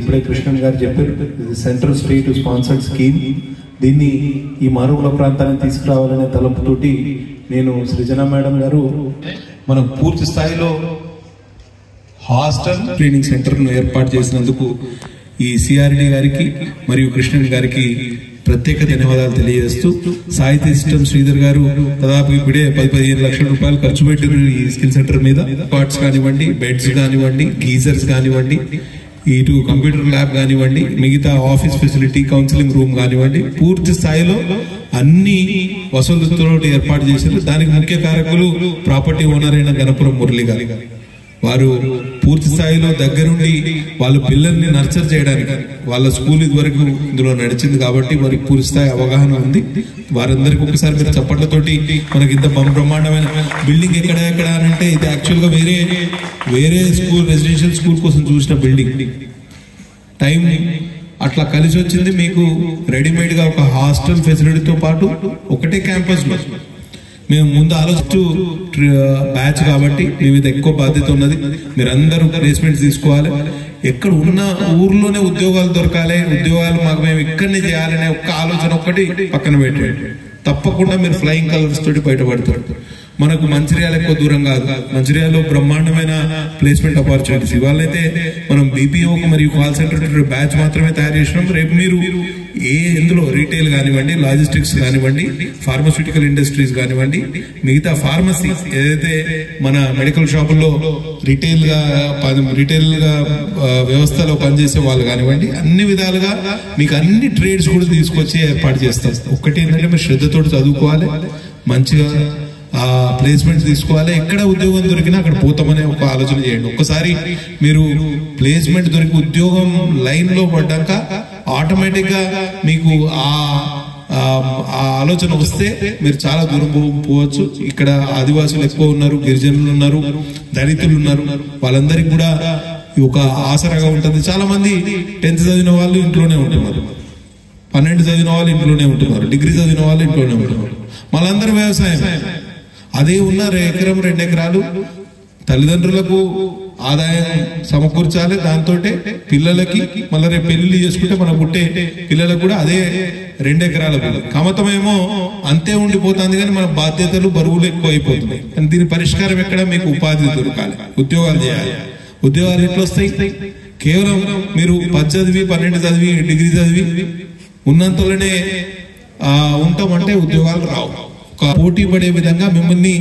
ఇప్పుడే కృష్ణన్ గారు చెప్పారు, ఇది సెంట్రల్ స్టేట్ స్పాన్సర్డ్ స్కీమ్. దీన్ని ఈ మారుమూల ప్రాంతాన్ని తీసుకురావాలనే తలంపుతోటి నేను సృజన మేడం గారు మనం పూర్తి స్థాయిలో హాస్టల్ ట్రైనింగ్ సెంటర్ను ఏర్పాటు చేసినందుకు ఈ సిఆర్డి గారికి మరియు కృష్ణన్ గారికి ప్రత్యేక ధన్యవాదాలు తెలియజేస్తూ, సాహితీ సిస్టమ్ శ్రీధర్ గారు దాదాపు ఇప్పుడే 10-15 లక్షల రూపాయలు ఖర్చు పెట్టారు ఈ స్కిల్ సెంటర్ మీద. పార్ట్స్ కానివ్వండి, బెడ్స్ కానివ్వండి, గీజర్స్ కానివ్వండి, ఇటు కంప్యూటర్ ల్యాబ్ కానివ్వండి, మిగతా ఆఫీస్ ఫెసిలిటీ, కౌన్సిలింగ్ రూమ్ కానివ్వండి, పూర్తి స్థాయిలో అన్ని వసతులతో ఏర్పాటు చేశారు. దానికి ముఖ్య కారకులు ప్రాపర్టీ ఓనర్ అయిన గణపురం మురళి గారు. వారు పూర్తి స్థాయిలో దగ్గరుండి వాళ్ళ పిల్లల్ని నర్చర్ చేయడానికి, వాళ్ళ స్కూల్ ఇదివరకు ఇందులో నడిచింది కాబట్టి వారికి పూర్తి స్థాయి అవగాహన ఉంది. వారందరికీ ఒకసారి మీరు చప్పట్లతోటి, మనకి ఇంత బ్రహ్మాండమైన బిల్డింగ్ ఎక్కడ అంటే ఇది యాక్చువల్ గా వేరే స్కూల్, రెసిడెన్షియల్ స్కూల్ కోసం చూసిన బిల్డింగ్. టైం అట్లా కలిసి వచ్చింది. మీకు రెడీమేడ్ గా ఒక హాస్టల్ ఫెసిలిటీతో పాటు ఒకటే క్యాంపస్ లో మేము ముందు ఆలోచిస్తూ బ్యాచ్ కాబట్టి మీ మీద ఎక్కువ బాధ్యత ఉన్నది. మీరందరూ ప్లేస్మెంట్స్ తీసుకోవాలి. ఎక్కడ ఉన్న ఊర్లోనే ఉద్యోగాలు దొరకాలి, ఉద్యోగాలు మాకు మేము ఇక్కడనే చేయాలనే ఒక్క ఆలోచన ఒక్కటి పక్కన పెట్టండి. తప్పకుండా మీరు ఫ్లయింగ్ కలర్స్ తోటి బయటపడతారు. మనకు మంచిర్యాల ఎక్కువ దూరం కాదు. మంచిర్యాలలో బ్రహ్మాండమైన ప్లేస్మెంట్ ఆపర్చునిటీస్. ఇవాళైతే మనం బీపీఓ మరియు కాల్ సెంటర్ బ్యాచ్ మాత్రమే తయారు చేసినాం. రేపు మీరు ఎందులో రీటైల్ కానివ్వండి, లాజిస్టిక్స్ కానివ్వండి, ఫార్మాస్యూటికల్ ఇండస్ట్రీస్ కానివ్వండి, మిగతా ఫార్మసీ ఏదైతే మన మెడికల్ షాపుల్లో రీటైల్ గా వ్యవస్థలో పనిచేసే వాళ్ళు కానివ్వండి, అన్ని విధాలుగా మీకు అన్ని ట్రేడ్స్ కూడా తీసుకొచ్చి ఏర్పాటు చేస్తాం. ఒక్కటి ఏంటంటే మీరు శ్రద్ధతో చదువుకోవాలి, మంచిగా ప్లేస్మెంట్ తీసుకోవాలి. ఎక్కడ ఉద్యోగం దొరికినా అక్కడ పోతామనే ఒక ఆలోచన చేయండి. ఒక్కసారి మీరు ప్లేస్మెంట్ దొరికి ఉద్యోగం లైన్ లో పడ్డాక ఆటోమేటిక్ గా మీకు ఆ ఆలోచన వస్తే మీరు చాలా దూరం పోవచ్చు. ఇక్కడ ఆదివాసులు ఎక్కువ ఉన్నారు, గిరిజనులు ఉన్నారు, దళితులు ఉన్నారు. వాళ్ళందరికీ కూడా ఒక ఆసరాగా ఉంటుంది. చాలా మంది 10th చదివిన వాళ్ళు ఇంట్లోనే ఉంటున్నారు, 12 చదివిన వాళ్ళు ఇంట్లోనే ఉంటున్నారు, డిగ్రీ చదివిన వాళ్ళు ఇంట్లోనే ఉంటున్నారు. మళ్ళందరూ వ్యవసాయం. అదే ఉన్న ఎకరం 2 ఎకరాలు తల్లిదండ్రులకు ఆదాయం సమకూర్చాలి. దాంతో పిల్లలకి మళ్ళీ రేపు పెళ్లి చేసుకుంటే మనం పుట్టే పిల్లలకు కూడా అదే 2 ఎకరాలకు. కమతమేమో అంతే ఉండిపోతుంది, కానీ మన బాధ్యతలు, బరువులు ఎక్కువ అయిపోతున్నాయి. కానీ దీని పరిష్కారం ఎక్కడ? మీకు ఉపాధి దొరకాలి, ఉద్యోగాలు చేయాలి. ఉద్యోగాలు ఎట్లా వస్తాయి? కేవలం మీరు 10 చదివి, 12 చదివి, డిగ్రీ చదివి ఉన్నంతలోనే ఉంటామంటే ఉద్యోగాలు రావు. పోటీ పడే విధంగా మిమ్మల్ని